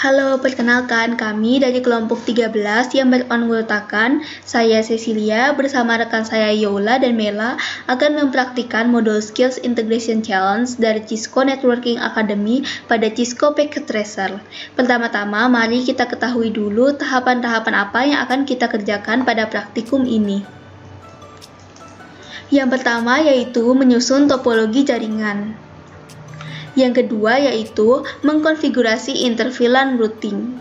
Halo, perkenalkan kami dari kelompok 13 yang beranggotakan saya Cecilia bersama rekan saya Yola dan Mela akan mempraktikkan modul Skills Integration Challenge dari Cisco Networking Academy pada Cisco Packet Tracer. Pertama-tama, mari kita ketahui dulu tahapan-tahapan apa yang akan kita kerjakan pada praktikum ini. Yang pertama yaitu menyusun topologi jaringan. Yang kedua yaitu mengkonfigurasi interVLAN routing.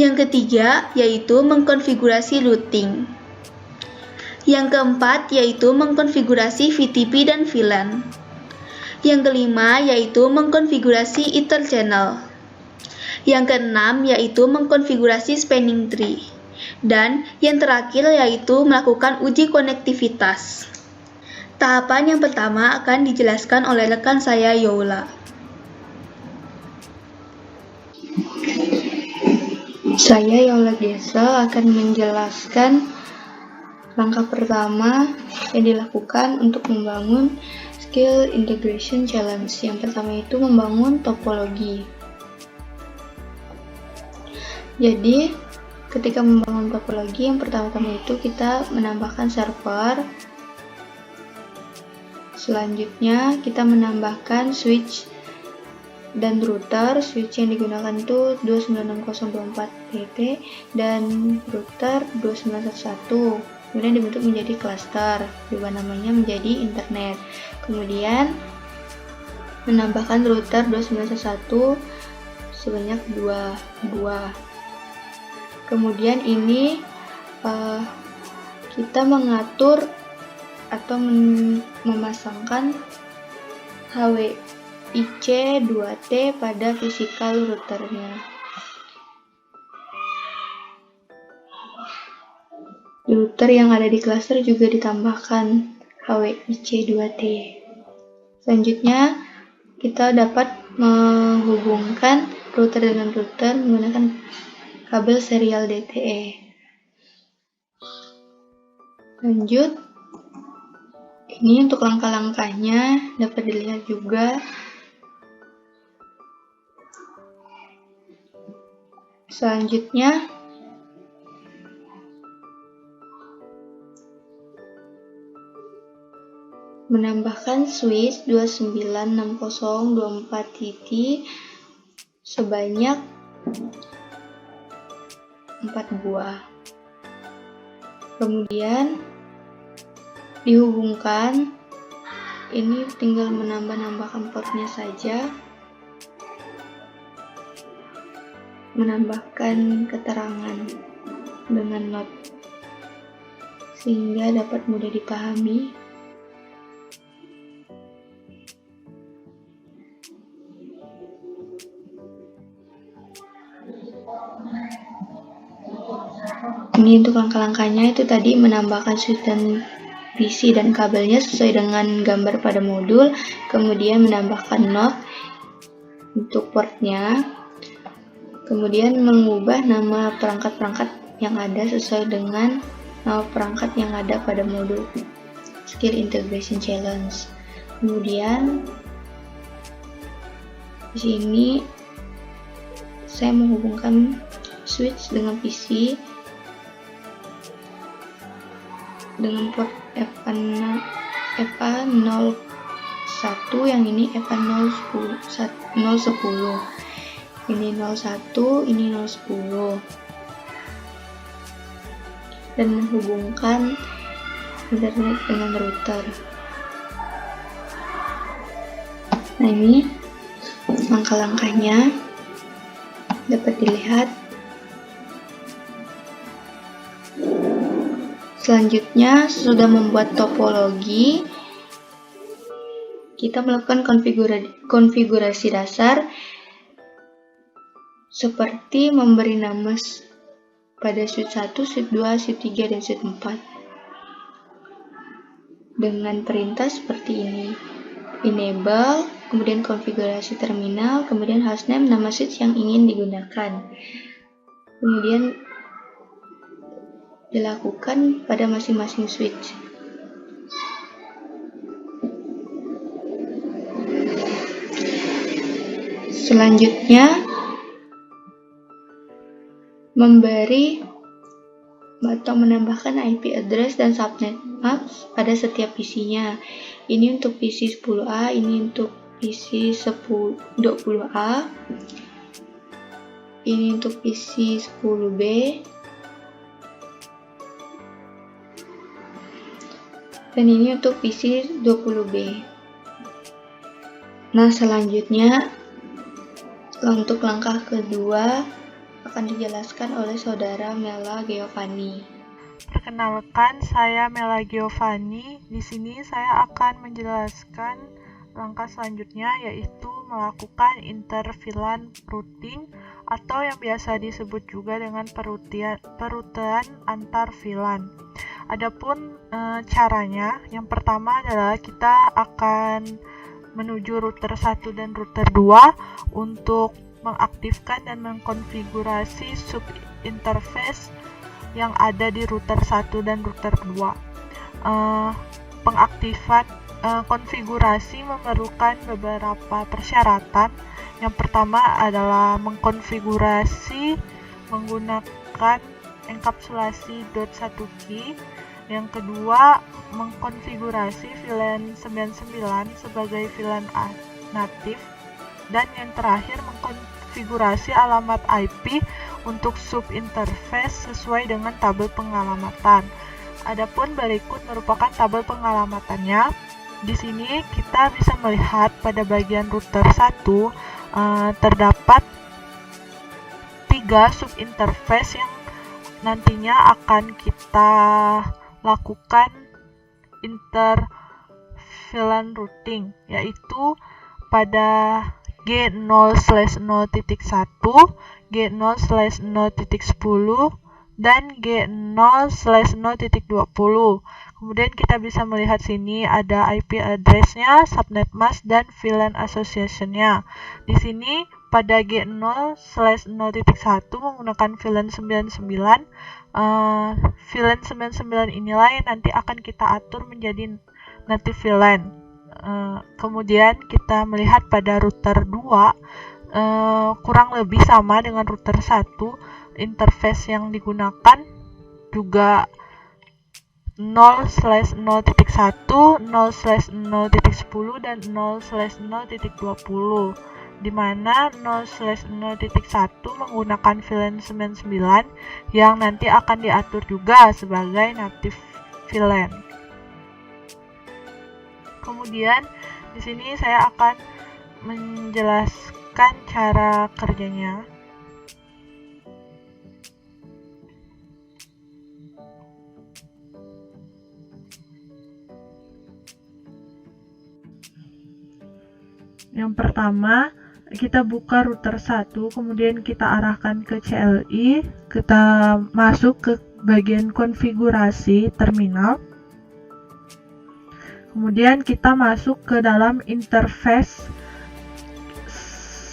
Yang ketiga yaitu mengkonfigurasi routing. Yang keempat yaitu mengkonfigurasi VTP dan VLAN. Yang kelima yaitu mengkonfigurasi Ether channel. Yang keenam yaitu mengkonfigurasi spanning tree. Dan yang terakhir yaitu melakukan uji konektivitas. Tahapan yang pertama akan dijelaskan oleh rekan saya Yola. Saya Yola Desa akan menjelaskan langkah pertama yang dilakukan untuk membangun Skill Integration Challenge. Yang pertama itu membangun topologi. Jadi, ketika membangun topologi, yang pertama-tama itu kita menambahkan server. Selanjutnya, kita menambahkan switch dan router. Switch yang digunakan itu 296024TT dan router 2911. Kemudian dibentuk menjadi cluster, juga namanya menjadi internet. Kemudian menambahkan router 2911 sebanyak 2 buah. Kemudian ini kita mengatur atau memasangkan HWIC2T pada physical routernya. Di router yang ada di cluster juga ditambahkan HWIC2T. Selanjutnya, kita dapat menghubungkan router dengan router menggunakan kabel serial DTE. Lanjut, ini untuk langkah-langkahnya dapat dilihat juga. Selanjutnya, menambahkan switch 296024TT sebanyak 4 buah. Kemudian dihubungkan, ini tinggal menambahkan portnya saja, menambahkan keterangan dengan not sehingga dapat mudah dipahami. Ini untuk langkah-langkahnya itu tadi menambahkan switch dan PC dan kabelnya sesuai dengan gambar pada modul, kemudian menambahkan not untuk portnya, kemudian mengubah nama perangkat-perangkat yang ada sesuai dengan nama perangkat yang ada pada modul Skill Integration Challenge. Kemudian di sini saya menghubungkan switch dengan PC dengan port FA01, yang ini FA010, ini 01, ini 010, dan menghubungkan internet dengan router. Nah, ini langkah-langkahnya dapat dilihat. Selanjutnya, sudah membuat topologi, kita melakukan konfigurasi dasar seperti memberi nama pada switch 1, switch 2, switch 3, dan switch 4 dengan perintah seperti ini: enable, kemudian konfigurasi terminal, kemudian hostname, nama switch yang ingin digunakan, kemudian dilakukan pada masing-masing switch. Selanjutnya, memberi atau menambahkan IP address dan subnet mask pada setiap PC-nya. Ini untuk PC 10A, ini untuk PC 20A, ini untuk PC 10B, dan ini untuk PC 20B. Nah, selanjutnya untuk langkah kedua akan dijelaskan oleh saudara Mela Giovanni. Perkenalkan, saya Mela Giovanni. Di sini saya akan menjelaskan langkah selanjutnya, yaitu melakukan interVLAN routing atau yang biasa disebut juga dengan perutean antar VLAN. Adapun caranya, yang pertama adalah kita akan menuju router 1 dan router 2 untuk mengaktifkan dan mengkonfigurasi sub interface yang ada di router 1 dan router 2. Pengaktifan konfigurasi memerlukan beberapa persyaratan. Yang pertama adalah mengkonfigurasi menggunakan enkapsulasi .1 key. Yang kedua, mengkonfigurasi VLAN 99 sebagai VLAN natif. Dan yang terakhir, mengkonfigurasi alamat IP untuk sub interface sesuai dengan tabel pengalamatan. Adapun berikut merupakan tabel pengalamatannya. Di sini kita bisa melihat pada bagian router 1 terdapat 3 sub interface yang nantinya akan kita lakukan interVLAN routing, yaitu pada G0/0.1, G0/0.10, dan G0/0.20. Kemudian kita bisa melihat sini ada IP address-nya, subnet mask, dan VLAN association-nya. Di sini pada G0/0.1 menggunakan VLAN 99. VLAN 99 inilah yang nanti akan kita atur menjadi native VLAN. Kemudian kita melihat pada router 2 kurang lebih sama dengan router 1. Interface yang digunakan juga 0/0.1, 0/0.10, dan 0/0.20, di mana 0/0.1 menggunakan VLAN 99 yang nanti akan diatur juga sebagai native VLAN. Kemudian di sini saya akan menjelaskan cara kerjanya. Yang pertama, kita buka router 1, kemudian kita arahkan ke CLI, kita masuk ke bagian konfigurasi terminal. Kemudian kita masuk ke dalam interface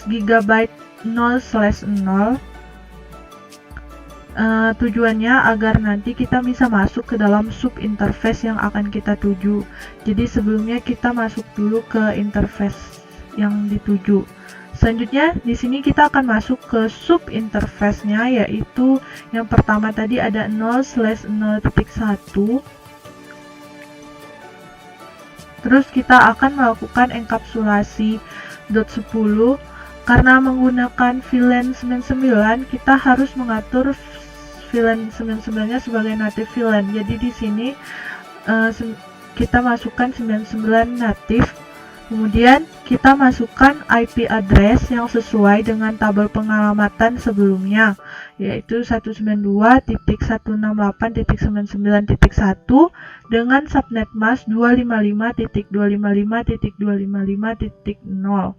Gigabyte 0/0. Tujuannya agar nanti kita bisa masuk ke dalam sub interface yang akan kita tuju. Jadi sebelumnya kita masuk dulu ke interface yang dituju. Selanjutnya di sini kita akan masuk ke sub interface-nya, yaitu yang pertama tadi ada 0/0.1. Terus kita akan melakukan enkapsulasi .10. Karena menggunakan VLAN 99, kita harus mengatur VLAN 99-nya sebagai native VLAN. Jadi di sini kita masukkan 99 native. Kemudian kita masukkan IP address yang sesuai dengan tabel pengalamatan sebelumnya, yaitu 192.168.99.1 dengan subnet mask 255.255.255.0.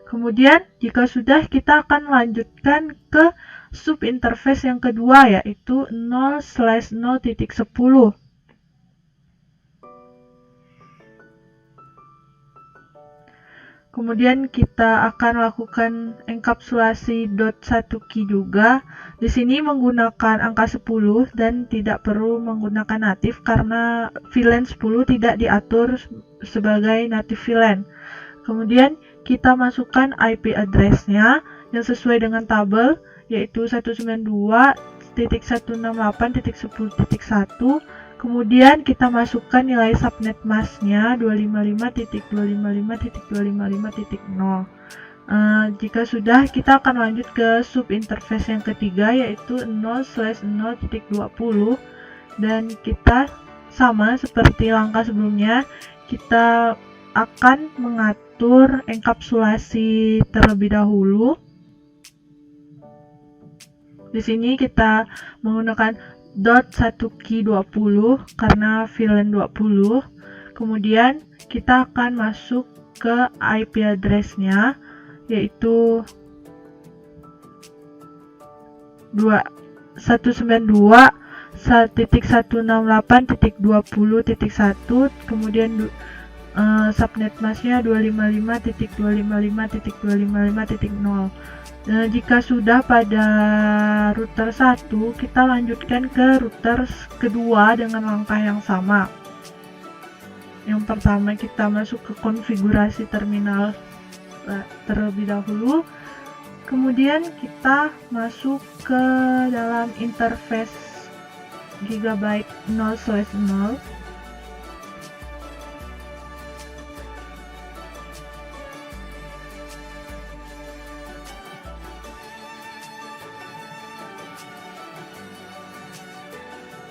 Kemudian jika sudah, kita akan lanjutkan ke sub interface yang kedua, yaitu 0/0.10. Kemudian kita akan lakukan enkapsulasi .1 key juga. Di sini menggunakan angka 10 dan tidak perlu menggunakan native karena VLAN 10 tidak diatur sebagai native VLAN. Kemudian kita masukkan IP address-nya yang sesuai dengan tabel, yaitu 192.168.10.1. Kemudian kita masukkan nilai subnet masknya 255.255.255.0. Jika sudah, kita akan lanjut ke subinterface yang ketiga, yaitu 0/0.20, dan kita sama seperti langkah sebelumnya, kita akan mengatur enkapsulasi terlebih dahulu. Di sini kita menggunakan .1key20 karena VLAN 20. Kemudian kita akan masuk ke IP address-nya, yaitu 192.168.20.1, kemudian subnet masknya 255.255.255.0. Jika sudah pada router 1, kita lanjutkan ke router kedua dengan langkah yang sama. Yang pertama, kita masuk ke konfigurasi terminal terlebih dahulu. Kemudian kita masuk ke dalam interface Gigabyte 0/0.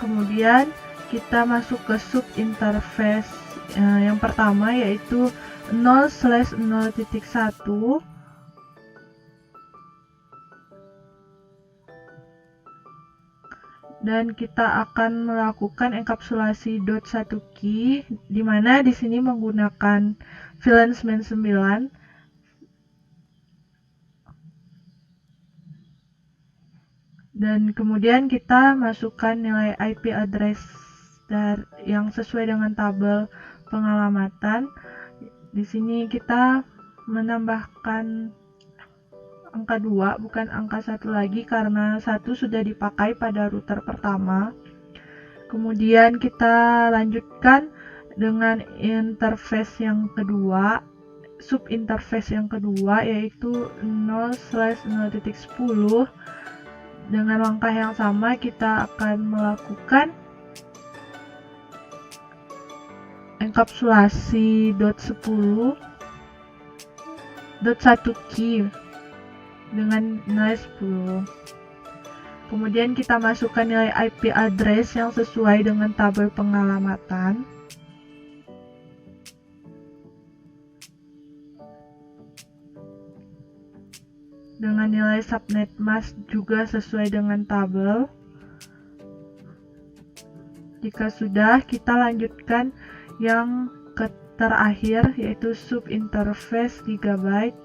Kemudian kita masuk ke subinterface yang pertama, yaitu 0/0.1. Dan kita akan melakukan enkapsulasi .1key, di mana di sini menggunakan VLAN 99. Dan kemudian kita masukkan nilai IP address yang sesuai dengan tabel pengalamatan. Di sini kita menambahkan angka 2, bukan angka 1 lagi, karena 1 sudah dipakai pada router pertama. Kemudian kita lanjutkan dengan interface yang kedua, subinterface yang kedua, yaitu 0/0.10. Dengan langkah yang sama, kita akan melakukan enkapsulasi .1key dengan nilai 10. Kemudian kita masukkan nilai IP address yang sesuai dengan tabel pengalamatan. Dengan nilai subnet mask juga sesuai dengan tabel. Jika sudah, kita lanjutkan yang terakhir, yaitu subinterface Gigabyte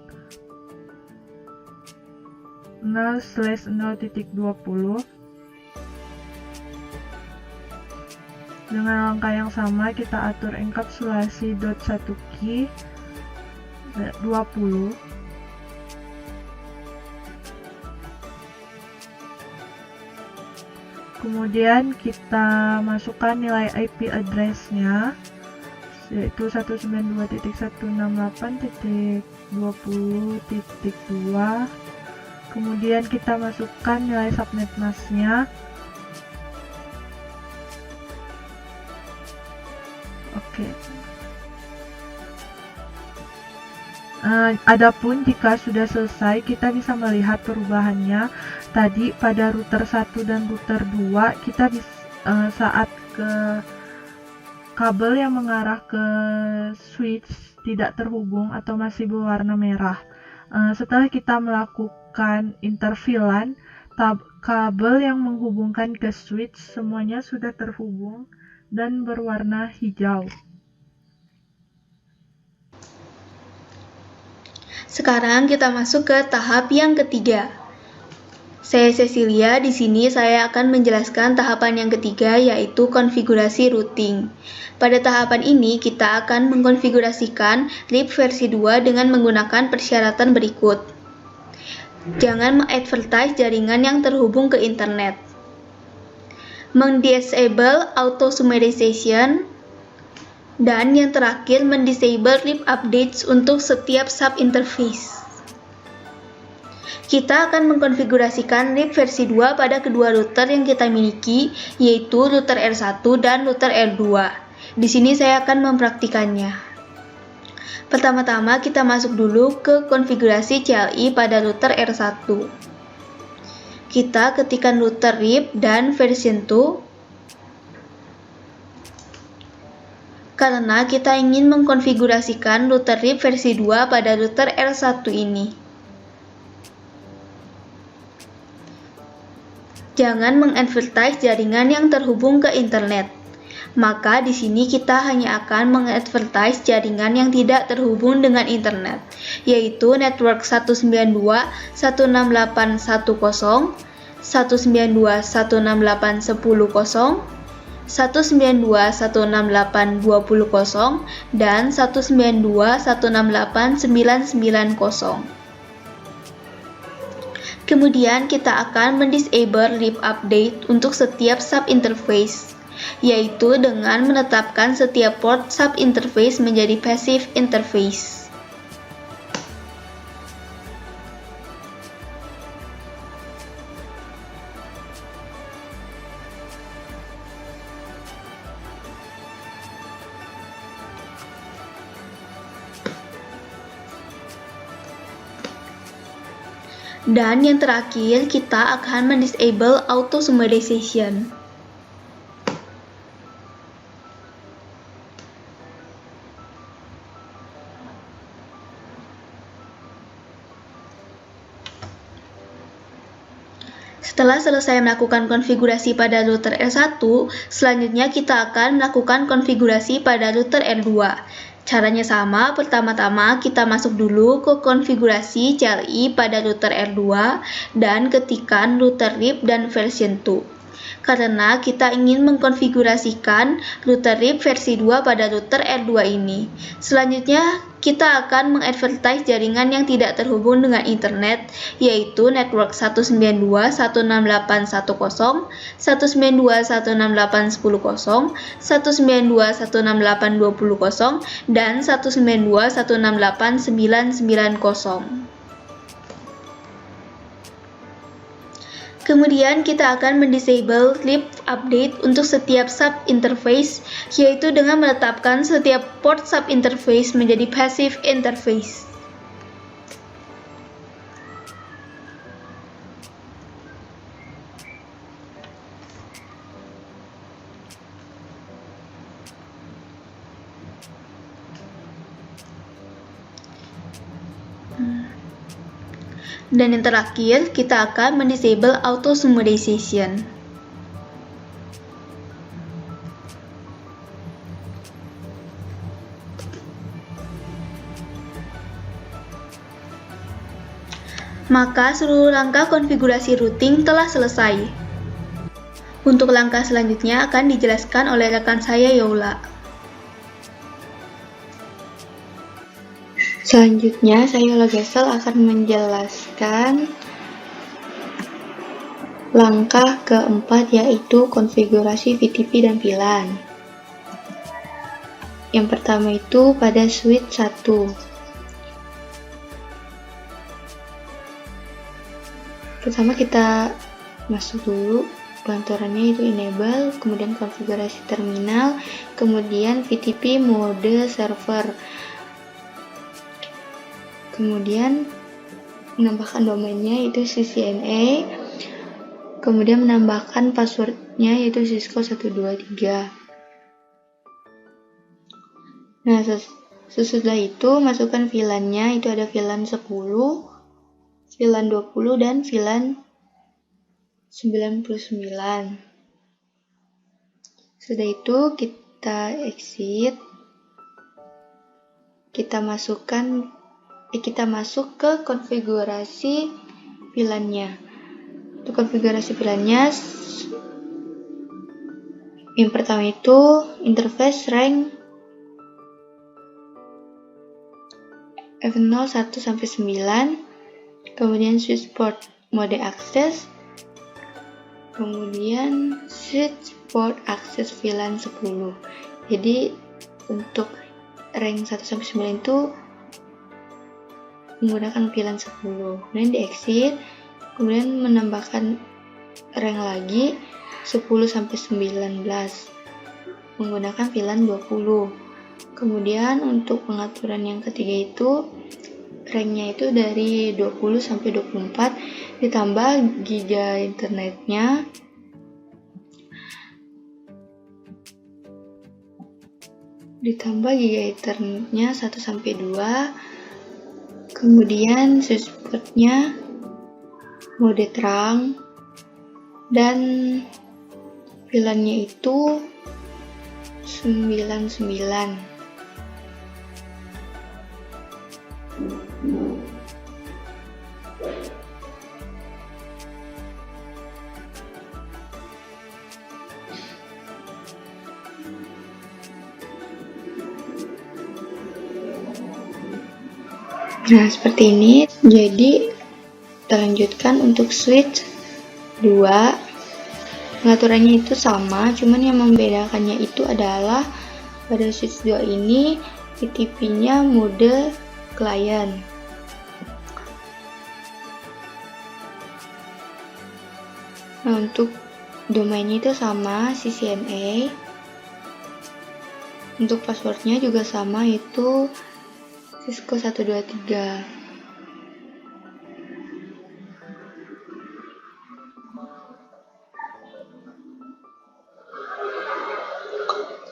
0/0.20. Dengan langkah yang sama, kita atur enkapsulasi .1key 20. Kemudian kita masukkan nilai IP address-nya, yaitu 192.168.20.2. Kemudian kita masukkan nilai subnet mask-nya. Oke. Adapun jika sudah selesai, kita bisa melihat perubahannya. Tadi pada router 1 dan router 2, kita saat ke kabel yang mengarah ke switch tidak terhubung atau masih berwarna merah. Setelah kita melakukan interVLAN, kabel yang menghubungkan ke switch semuanya sudah terhubung dan berwarna hijau. Sekarang kita masuk ke tahap yang ketiga. Saya Cecilia, di sini saya akan menjelaskan tahapan yang ketiga, yaitu konfigurasi routing. Pada tahapan ini, kita akan mengkonfigurasikan RIP versi 2 dengan menggunakan persyaratan berikut. Jangan mengadvertise jaringan yang terhubung ke internet. Mendisable auto summarization. Dan yang terakhir, mendisable RIP updates untuk setiap sub-interface. Kita akan mengkonfigurasikan RIP versi 2 pada kedua router yang kita miliki, yaitu router R1 dan router R2. Di sini saya akan mempraktikannya. Pertama-tama kita masuk dulu ke konfigurasi CLI pada router R1. Kita ketikkan router RIP dan version 2 karena kita ingin mengkonfigurasikan router RIP versi 2 pada router R1 ini. Jangan mengadvertise jaringan yang terhubung ke internet. Maka di sini kita hanya akan mengadvertise jaringan yang tidak terhubung dengan internet, yaitu network 192.168.1.0, 192.168.10.0, 192.168.20.0, dan 192.168.990. Kemudian kita akan mendisable RIP update untuk setiap sub-interface, yaitu dengan menetapkan setiap port sub-interface menjadi passive interface. Dan yang terakhir, kita akan mendisable auto summarization. Setelah selesai melakukan konfigurasi pada router R1, selanjutnya kita akan melakukan konfigurasi pada router R2. Caranya sama, pertama-tama kita masuk dulu ke konfigurasi CLI pada router R2 dan ketikkan router RIP dan version 2. Karena kita ingin mengkonfigurasikan router RIP versi 2 pada router R2 ini. Selanjutnya, kita akan mengadvertise jaringan yang tidak terhubung dengan internet, yaitu network 192.168.1.0, 192.168.10.0, 192.168.20.0, dan 192.168.990. Kemudian kita akan mendisable RIP update untuk setiap sub-interface, yaitu dengan menetapkan setiap port sub-interface menjadi passive interface. Dan yang terakhir, kita akan mendisable auto summarization. Maka seluruh langkah konfigurasi routing telah selesai. Untuk langkah selanjutnya akan dijelaskan oleh rekan saya Yola. Selanjutnya, saya Yola Gesel akan menjelaskan langkah keempat, yaitu konfigurasi VTP dan VLAN. Yang pertama itu pada switch 1. Pertama kita masuk dulu bantuannya, itu enable, kemudian konfigurasi terminal, kemudian VTP mode server. Kemudian menambahkan domainnya yaitu CCNA, kemudian menambahkan passwordnya yaitu Cisco 123. Nah, sesudah itu masukkan VLAN-nya, itu ada VLAN 10, VLAN 20, dan VLAN 99. Sudah itu kita exit, kita masuk ke konfigurasi VLAN-nya. Untuk konfigurasi VLAN-nya, yang pertama itu interface rank F0 1 sampai 9, kemudian switch port mode access, kemudian switch port access VLAN 10. Jadi untuk rank 1 sampai 9 itu menggunakan VLAN 10. Kemudian di exit, kemudian menambahkan rank lagi 10 sampai 19 menggunakan VLAN 20. Kemudian untuk pengaturan yang ketiga itu ranknya itu dari 20 sampai 24 ditambah giga internetnya ditambah giga internetnya 1 sampai 2. Kemudian switch portnya mode terang dan VLAN-nya itu 99. Nah, seperti ini. Jadi, kita lanjutkan untuk switch 2. Pengaturannya itu sama, cuman yang membedakannya itu adalah pada switch 2 ini VTP-nya mode client. Nah, untuk domainnya itu sama, CCNA. Untuk passwordnya juga sama, itu Cisco 123.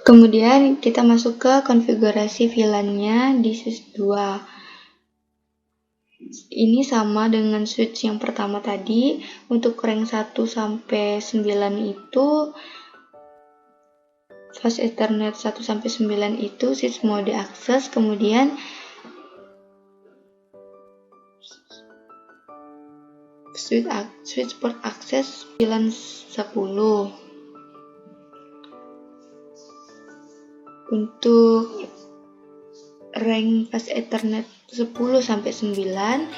Kemudian kita masuk ke konfigurasi VLAN-nya di switch 2. Ini sama dengan switch yang pertama tadi. Untuk rank 1 sampai 9 itu fast Ethernet 1 sampai 9 itu switch mode akses, kemudian switch port akses VLAN 10. Untuk rank fast Ethernet 10 sampai 9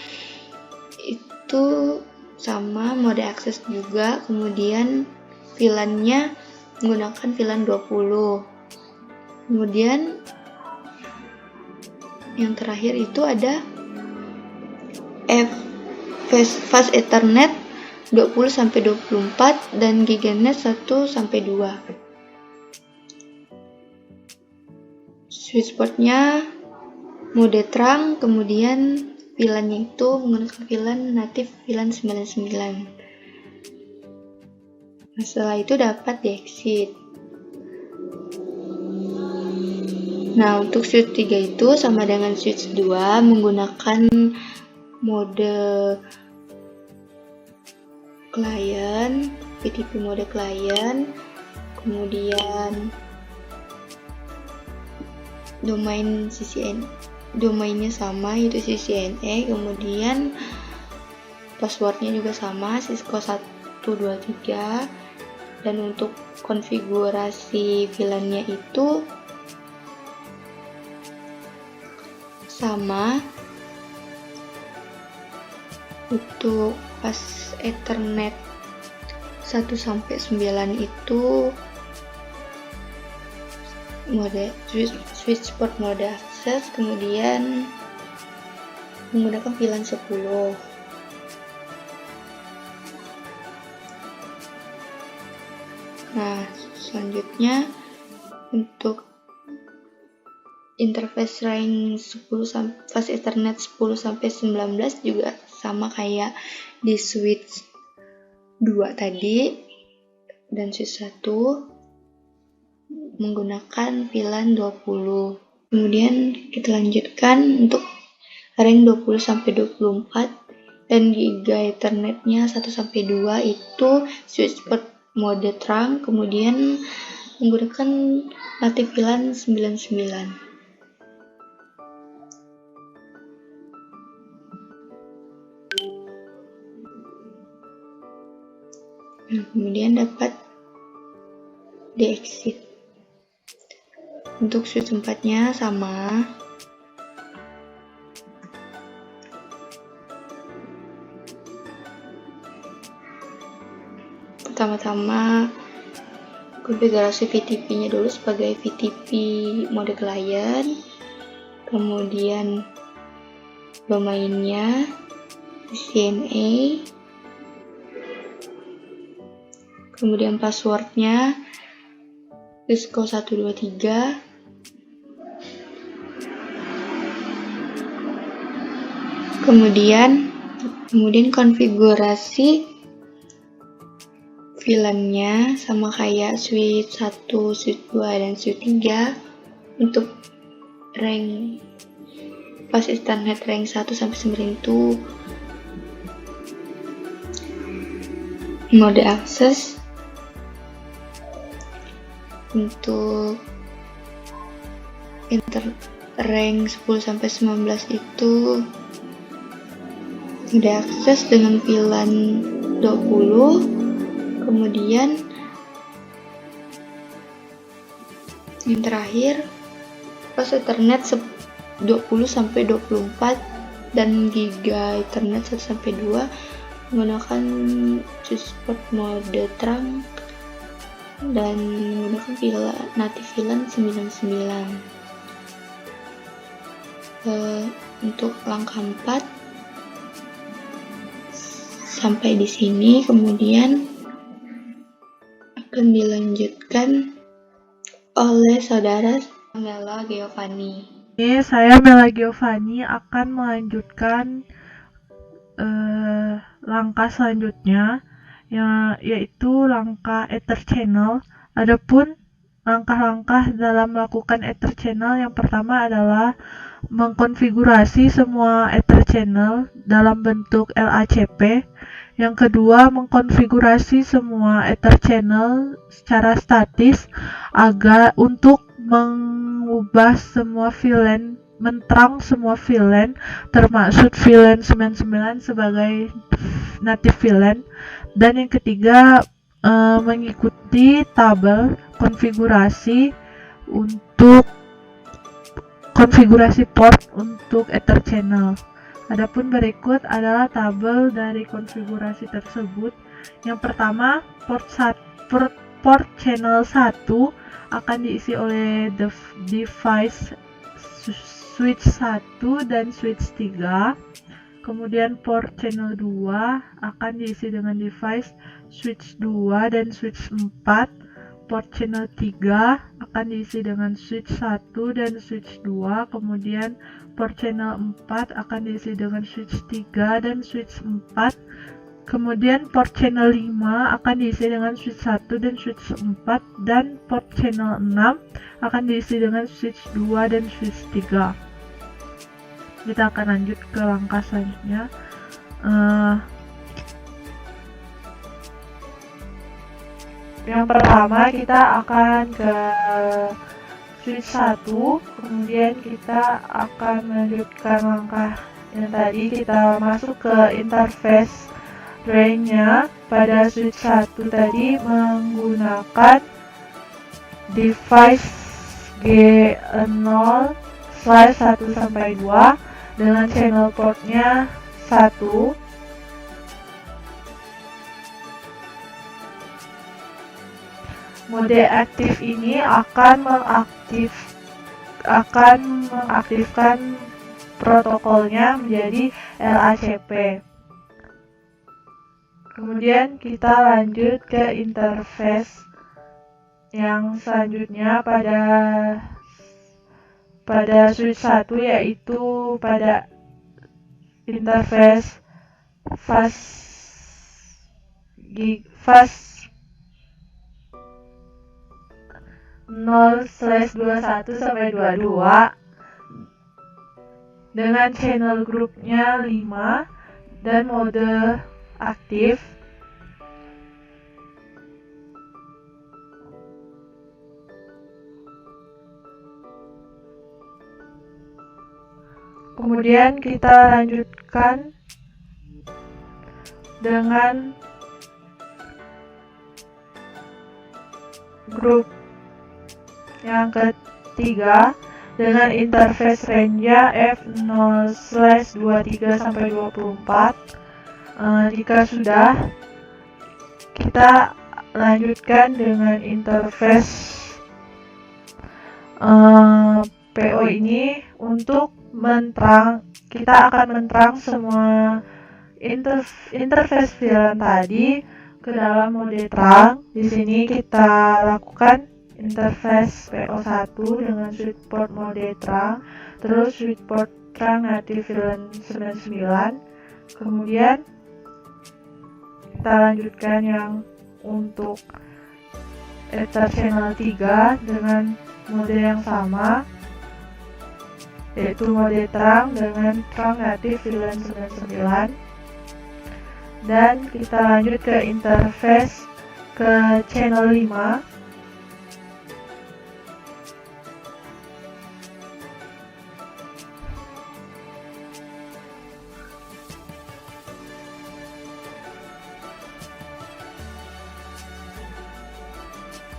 itu sama mode akses juga, kemudian VLAN-nya menggunakan VLAN 20. Kemudian yang terakhir itu ada fast Ethernet 20 sampai 24 dan Giganet 1 sampai 2. Switch portnya mode terang, kemudian VLAN-nya itu menggunakan VLAN natif VLAN 99. Nah, setelah itu dapat di exit. Nah, untuk switch 3 itu sama dengan switch 2 menggunakan mode client, VTP mode client, kemudian domain domainnya sama yaitu CCNA, kemudian passwordnya juga sama Cisco 123, dan untuk konfigurasi VLAN-nya itu sama. Untuk fast Ethernet 1 sampai 9 itu mode switch port mode akses, kemudian menggunakan VLAN 10. Nah, selanjutnya untuk interface rank 10 fast Ethernet 10 sampai 19 juga sama kayak di switch 2 tadi, dan switch 1 menggunakan VLAN 20. Kemudian kita lanjutkan untuk rank 20 sampai 24 dan giga Ethernetnya 1 sampai 2 itu switch port mode terang, kemudian menggunakan native VLAN 99. Nah, kemudian dapat di exit. Untuk switch 4-nya sama. Pertama-tama konfigurasi VTP-nya dulu sebagai VTP mode client, kemudian domainnya CNA, kemudian passwordnya Cisco123, kemudian konfigurasi VLAN-nya sama kayak switch 1, switch 2, dan switch 3 untuk rank Ethernet rank 1 sampai 9 itu mode akses. Untuk rank 10 sampai 19 itu mode akses dengan VLAN 20. Kemudian yang terakhir pas Ethernet 20 sampai 24 dan giga Ethernet 1 sampai 2 menggunakan support mode trunk dan menggunakan native VLAN 99. Untuk langkah 4 sampai di sini, kemudian akan dilanjutkan oleh saudara Mela Giovanni. Ini saya Mela Giovanni akan melanjutkan langkah selanjutnya, yaitu langkah Ether Channel. Adapun langkah-langkah dalam melakukan Ether Channel, yang pertama adalah mengkonfigurasi semua Ether Channel dalam bentuk LACP. Yang kedua, mengkonfigurasi semua Ether Channel secara statis untuk mengubah semua VLAN, mentrunk semua VLAN termasuk VLAN 99 sebagai native VLAN. Dan yang ketiga, mengikuti tabel konfigurasi untuk konfigurasi port untuk Ether Channel. Adapun berikut adalah tabel dari konfigurasi tersebut. Yang pertama, port channel 1 akan diisi oleh device switch 1 dan switch 3. Kemudian port channel 2 akan diisi dengan device switch 2 dan switch 4. Port channel 3 akan diisi dengan switch 1 dan switch 2. Kemudian port channel 4 akan diisi dengan switch 3 dan switch 4. Kemudian port channel 5 akan diisi dengan switch 1 dan switch 4. Dan port channel 6 akan diisi dengan switch 2 dan switch 3. Kita akan lanjut ke langkah selanjutnya. Yang pertama, kita akan ke switch 1, kemudian kita akan melanjutkan langkah yang tadi, kita masuk ke interface drain-nya. Pada switch 1 tadi menggunakan device G0/1-2 dengan channel portnya 1. Mode aktif ini akan mengaktifkan protokolnya menjadi LACP. Kemudian kita lanjut ke interface yang selanjutnya pada switch 1, yaitu pada interface fast 0/21-22 dengan channel grupnya 5 dan mode aktif. Kemudian kita lanjutkan dengan grup yang ketiga dengan interface range-nya F0/23-24. Jika sudah, kita lanjutkan dengan interface PO ini untuk kita akan menterang semua interface VLAN tadi ke dalam mode terang. Di sini kita lakukan interface PO1 dengan switch port mode terang, terus switch port terang native VLAN 99. Kemudian kita lanjutkan yang untuk Ether channel 3 dengan mode yang sama, yaitu mode terang dengan terang native VLAN 99. Dan kita lanjut ke interface ke channel 5.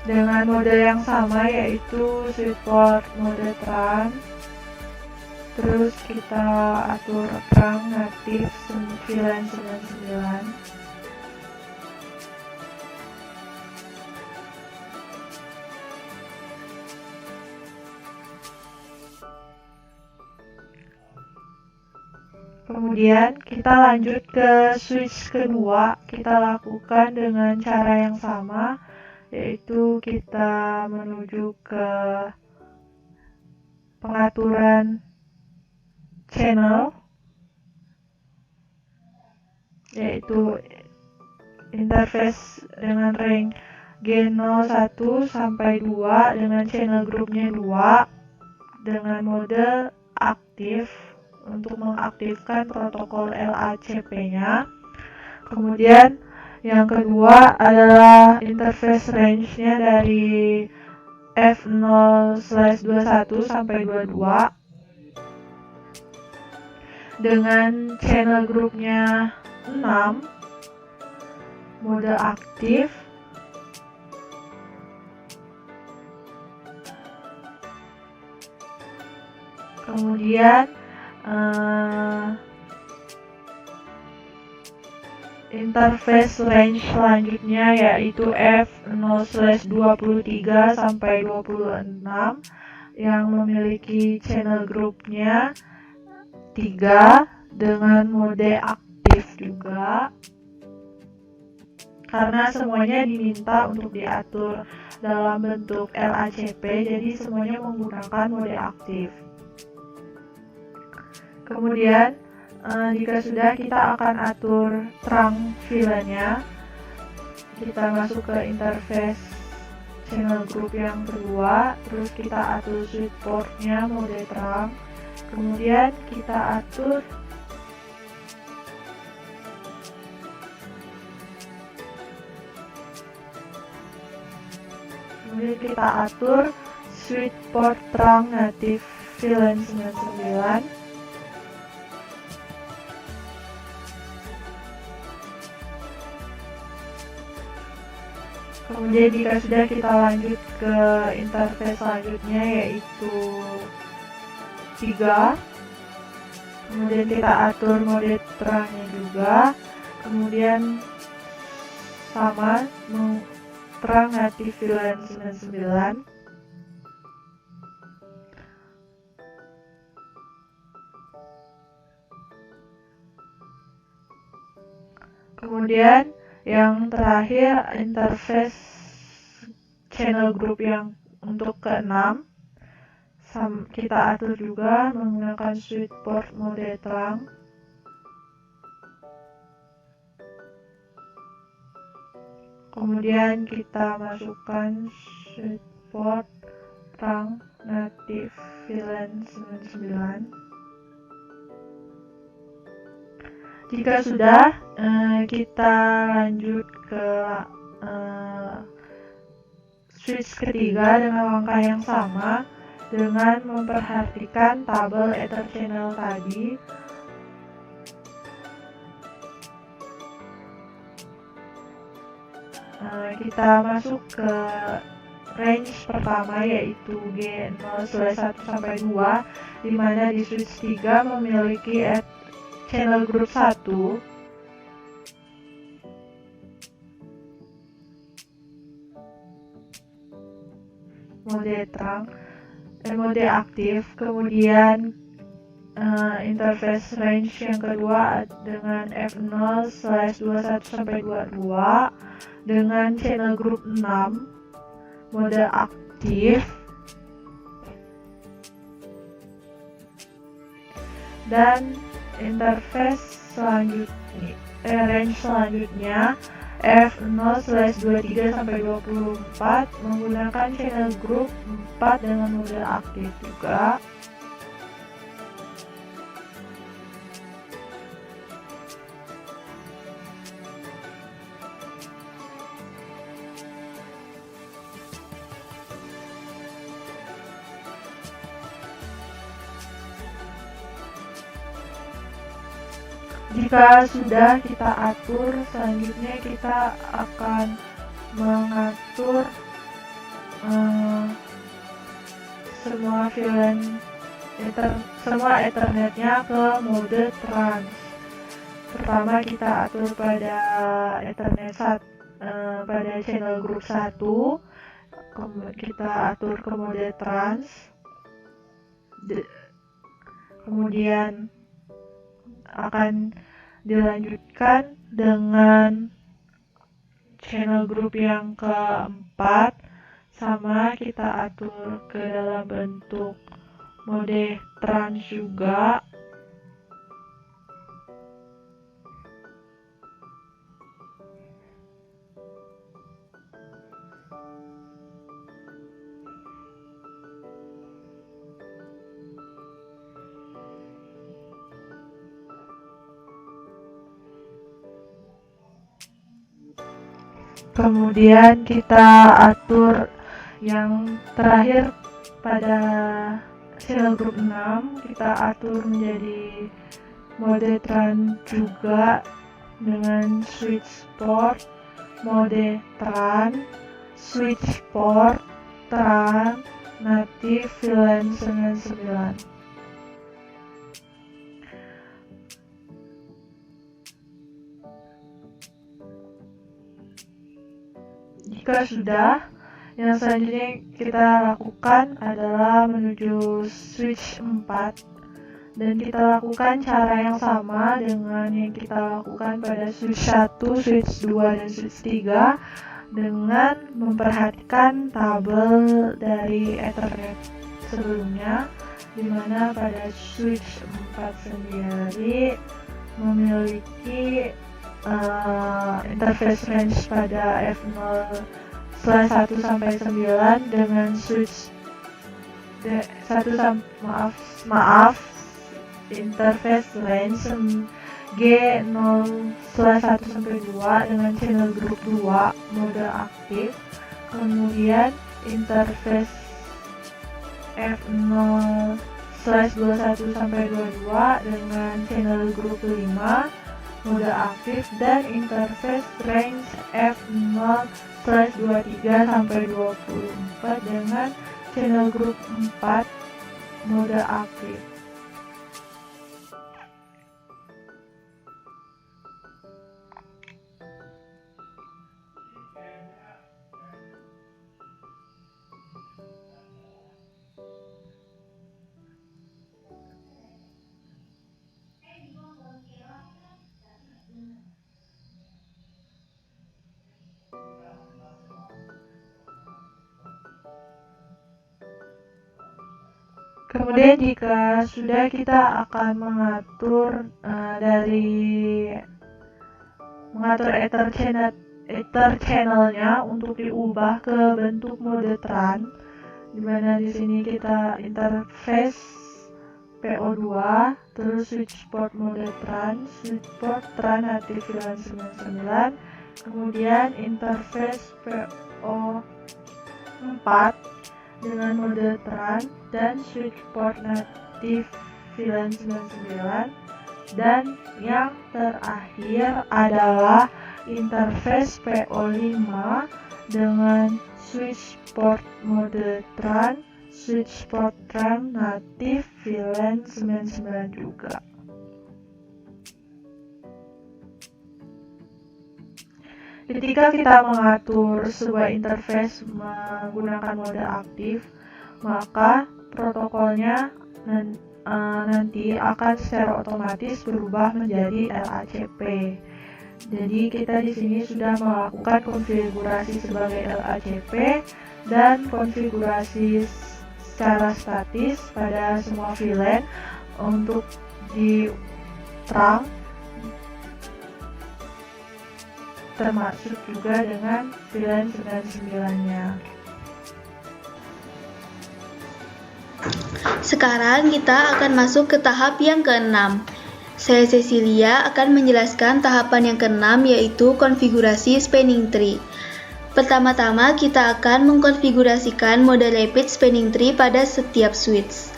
Dengan mode yang sama, yaitu switch port mode terang. Terus kita atur terang native 999. Kemudian kita lanjut ke switch kedua. Kita lakukan dengan cara yang sama, yaitu kita menuju ke pengaturan channel, yaitu interface dengan range G01 sampai 2 dengan channel groupnya 2 dengan mode aktif untuk mengaktifkan protokol LACP-nya. Kemudian yang kedua adalah interface range-nya dari F0/21 sampai 22 dengan channel grupnya 6, mode aktif. Kemudian interface range selanjutnya yaitu F0/23 sampai 26 yang memiliki channel grupnya 3 dengan mode aktif juga, karena semuanya diminta untuk diatur dalam bentuk LACP, jadi semuanya menggunakan mode aktif. Kemudian jika sudah, kita akan atur terang VLAN-nya. Kita masuk ke interface channel group yang kedua, terus kita atur switch port-nya mode terang. Kemudian kita atur switch port terang native VLAN 99. Kemudian jika sudah, kita lanjut ke interface selanjutnya yaitu 3. Kemudian kita atur mode terangnya juga. Kemudian sama terang native VLAN 99. Kemudian yang terakhir interface channel group yang untuk ke-6 kita atur juga menggunakan switch port mode terang. Kemudian kita masukkan switch port terang native VLAN 99. Jika sudah, kita lanjut ke switch ketiga dengan langkah yang sama, dengan memperhatikan tabel Ether channel tadi. Kita masuk ke range pertama yaitu G0/1 sampai 2, di mana di switch 3 memiliki channel group 1. Mode terang, mode aktif. Kemudian interface range yang kedua dengan F0/21/22 dengan channel group 6 mode aktif, dan interface range selanjutnya F0/23/24 menggunakan channel group 4 dengan mode aktif juga. Jika sudah kita atur, selanjutnya kita akan mengatur semua Ethernetnya ke mode trans. Pertama kita atur pada Ethernet pada channel group 1, kita atur ke mode trans, kemudian akan dilanjutkan dengan channel group yang keempat, sama kita atur ke dalam bentuk mode trans juga. Kemudian kita atur yang terakhir pada channel group 6, kita atur menjadi mode trans juga dengan switch port mode trans, switch port trans native VLAN 99. Jika sudah, yang selanjutnya kita lakukan adalah menuju switch 4, dan kita lakukan cara yang sama dengan yang kita lakukan pada switch 1, switch 2, dan switch 3 dengan memperhatikan tabel dari Ethernet sebelumnya, di mana pada switch 4 sendiri memiliki interface range pada F0/1/9 dengan switch interface range G0/1/2 dengan channel group 2 mode aktif, kemudian interface F0/21/22 dengan channel group 5 mode aktif, dan interface range F0/23/24 dengan channel group 4 mode aktif. Kemudian jika sudah, kita akan mengatur ether channelnya untuk diubah ke bentuk mode trans, di mana di sini kita interface PO2, terus switch port mode trans, switch port trans native VLAN 99, kemudian interface PO4 dengan mode trans dan switch port native VLAN 99, dan yang terakhir adalah interface PO5 dengan switch port mode trans, switch port trans native VLAN 99 juga. Ketika kita mengatur sebuah interface menggunakan mode aktif, maka protokolnya nanti akan secara otomatis berubah menjadi LACP. Jadi kita di sini sudah melakukan konfigurasi sebagai LACP dan konfigurasi secara statis pada semua VLAN untuk di terang, termasuk juga dengan VLAN 99-nya. Sekarang kita akan masuk ke tahap yang ke-6. Saya Cecilia akan menjelaskan tahapan yang ke-6, yaitu konfigurasi spanning tree. Pertama-tama kita akan mengkonfigurasikan mode rapid spanning tree pada setiap switch.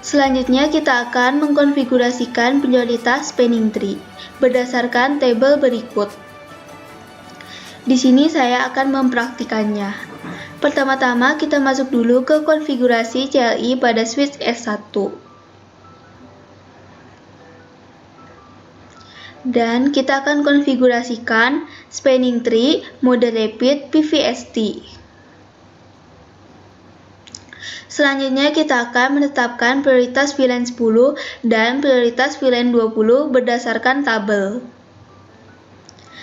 Selanjutnya kita akan mengkonfigurasikan prioritas spanning tree berdasarkan tabel berikut. Di sini saya akan mempraktikannya. Pertama-tama kita masuk dulu ke konfigurasi CLI pada switch S1. Dan kita akan konfigurasikan spanning tree mode rapid PVST. Selanjutnya kita akan menetapkan prioritas VLAN 10 dan prioritas VLAN 20 berdasarkan tabel.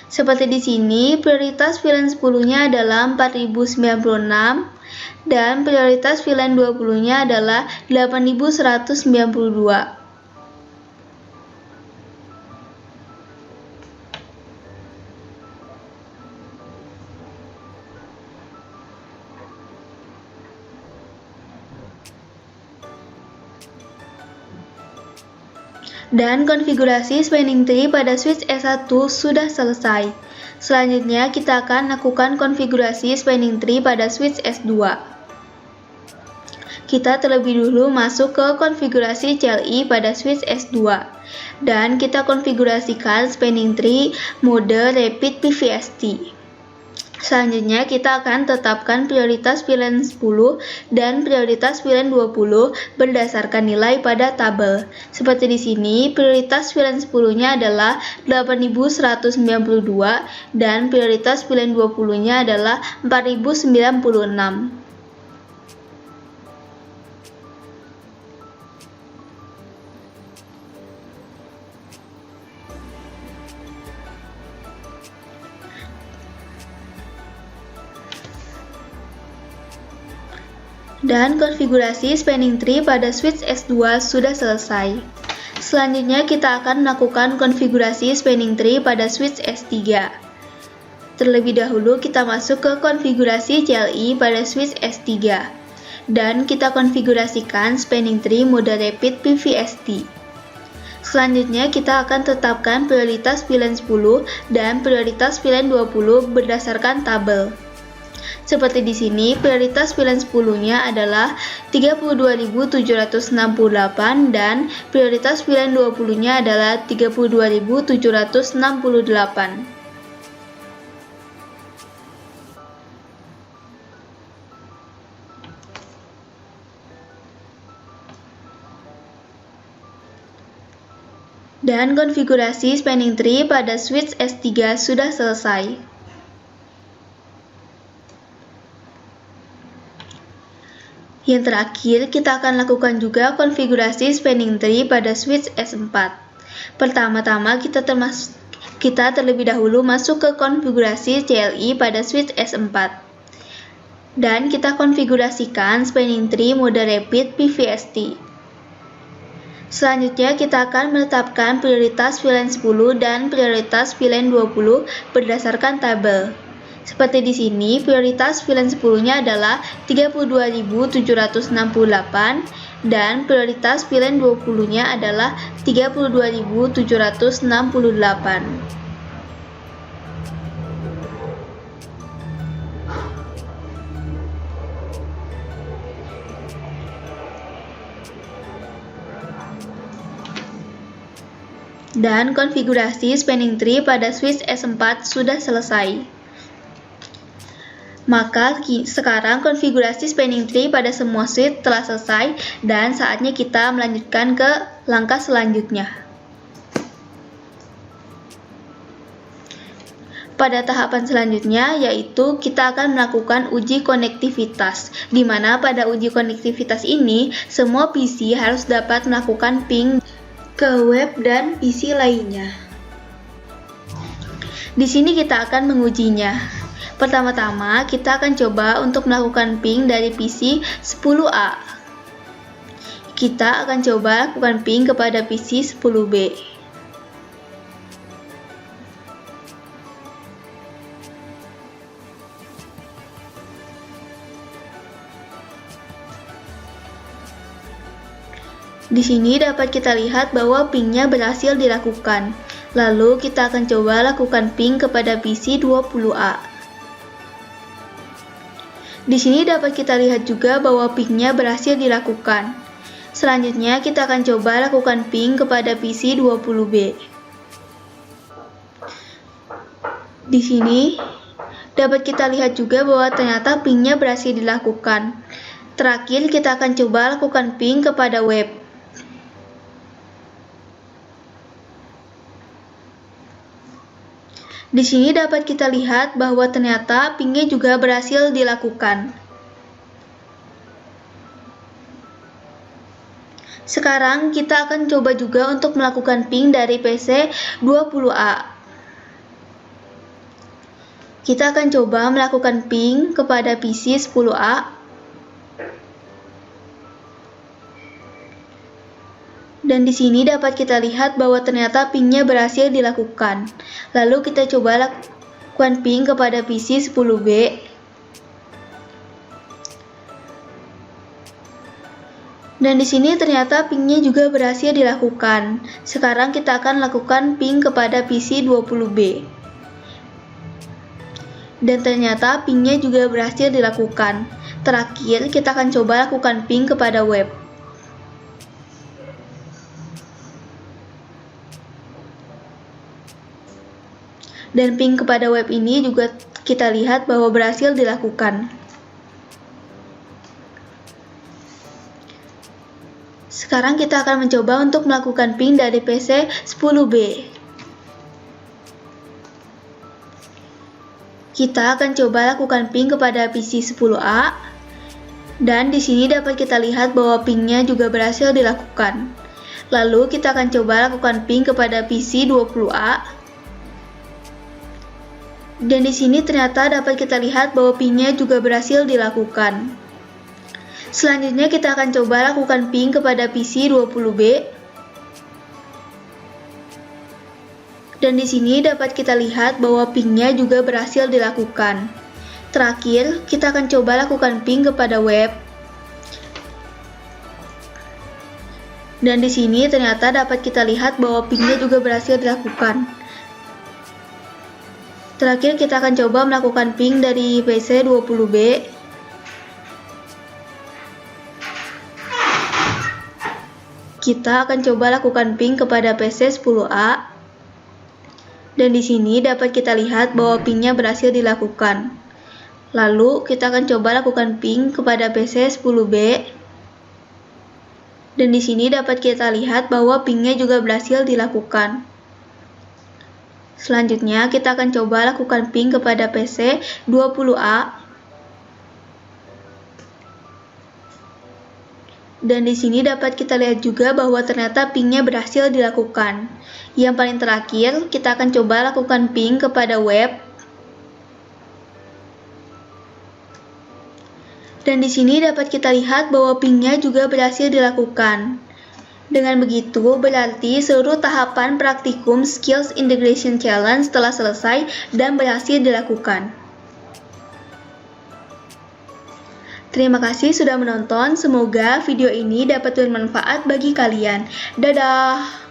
Seperti di sini, prioritas VLAN 10-nya adalah 4096 dan prioritas VLAN 20-nya adalah 8192. Dan konfigurasi spanning tree pada switch S1 sudah selesai. Selanjutnya kita akan lakukan konfigurasi spanning tree pada switch S2. Kita terlebih dulu masuk ke konfigurasi CLI pada switch S2 dan kita konfigurasikan spanning tree mode rapid PVST. Selanjutnya kita akan tetapkan prioritas VLAN 10 dan prioritas VLAN 20 berdasarkan nilai pada tabel. Seperti di sini, prioritas VLAN 10-nya adalah 8192 dan prioritas VLAN 20-nya adalah 4096. Dan konfigurasi spanning tree pada switch S2 sudah selesai. Selanjutnya kita akan melakukan konfigurasi spanning tree pada switch S3. Terlebih dahulu kita masuk ke konfigurasi CLI pada switch S3 dan kita konfigurasikan spanning tree mode rapid PVST. Selanjutnya kita akan tetapkan prioritas VLAN 10 dan prioritas VLAN 20 berdasarkan tabel. Seperti di sini, prioritas VLAN 10-nya adalah 32.768 dan prioritas VLAN 20-nya adalah 32.768. Dan konfigurasi spanning tree pada switch S3 sudah selesai. Yang terakhir, kita akan lakukan juga konfigurasi spanning tree pada switch S4. Pertama-tama kita terlebih dahulu masuk ke konfigurasi CLI pada switch S4. Dan kita konfigurasikan spanning tree mode rapid PVST. Selanjutnya kita akan menetapkan prioritas VLAN 10 dan prioritas VLAN 20 berdasarkan tabel. Seperti di sini, prioritas VLAN 10-nya adalah 32.768 dan prioritas VLAN 20-nya adalah 32.768. Dan konfigurasi spanning tree pada switch S4 sudah selesai. Maka sekarang konfigurasi spanning tree pada semua switch telah selesai dan saatnya kita melanjutkan ke langkah selanjutnya. Pada tahapan selanjutnya, yaitu kita akan melakukan uji konektivitas, di mana pada uji konektivitas ini, semua PC harus dapat melakukan ping ke web dan PC lainnya. Di sini kita akan mengujinya. Pertama-tama, kita akan coba untuk melakukan ping dari PC 10A. Kita akan coba lakukan ping kepada PC 10B. Di sini dapat kita lihat bahwa pingnya berhasil dilakukan. Lalu kita akan coba lakukan ping kepada PC 20A. Di sini dapat kita lihat juga bahwa pingnya berhasil dilakukan. Selanjutnya kita akan coba lakukan ping kepada PC 20B. Di sini dapat kita lihat juga bahwa ternyata pingnya berhasil dilakukan. Terakhir kita akan coba lakukan ping kepada web. Di sini dapat kita lihat bahwa ternyata pingnya juga berhasil dilakukan. Sekarang kita akan coba juga untuk melakukan ping dari PC 20A. Kita akan coba melakukan ping kepada PC 10A. Dan di sini dapat kita lihat bahwa ternyata pingnya berhasil dilakukan. Lalu kita coba lakukan ping kepada PC 10B. Dan di sini ternyata pingnya juga berhasil dilakukan. Sekarang kita akan lakukan ping kepada PC 20B. Dan ternyata pingnya juga berhasil dilakukan. Terakhir kita akan coba lakukan ping kepada web. Dan ping kepada web ini juga kita lihat bahwa berhasil dilakukan. Sekarang kita akan mencoba untuk melakukan ping dari PC 10B. Kita akan coba lakukan ping kepada PC 10A. Dan di sini dapat kita lihat bahwa pingnya juga berhasil dilakukan. Lalu kita akan coba lakukan ping kepada PC 20A. Dan di sini ternyata dapat kita lihat bahwa pingnya juga berhasil dilakukan. Selanjutnya kita akan coba lakukan ping kepada PC 20B. Dan di sini dapat kita lihat bahwa pingnya juga berhasil dilakukan. Terakhir, kita akan coba lakukan ping kepada web. Dan di sini ternyata dapat kita lihat bahwa pingnya juga berhasil dilakukan. Terakhir kita akan coba melakukan ping dari PC 20B. Kita akan coba lakukan ping kepada PC 10A. Dan di sini dapat kita lihat bahwa pingnya berhasil dilakukan. Lalu kita akan coba lakukan ping kepada PC 10B. Dan di sini dapat kita lihat bahwa pingnya juga berhasil dilakukan. Selanjutnya, kita akan coba lakukan ping kepada PC 20A. Dan di sini dapat kita lihat juga bahwa ternyata pingnya berhasil dilakukan. Yang paling terakhir, kita akan coba lakukan ping kepada web. Dan di sini dapat kita lihat bahwa pingnya juga berhasil dilakukan. Dengan begitu, berarti seluruh tahapan praktikum Skills Integration Challenge telah selesai dan berhasil dilakukan. Terima kasih sudah menonton, semoga video ini dapat bermanfaat bagi kalian. Dadah!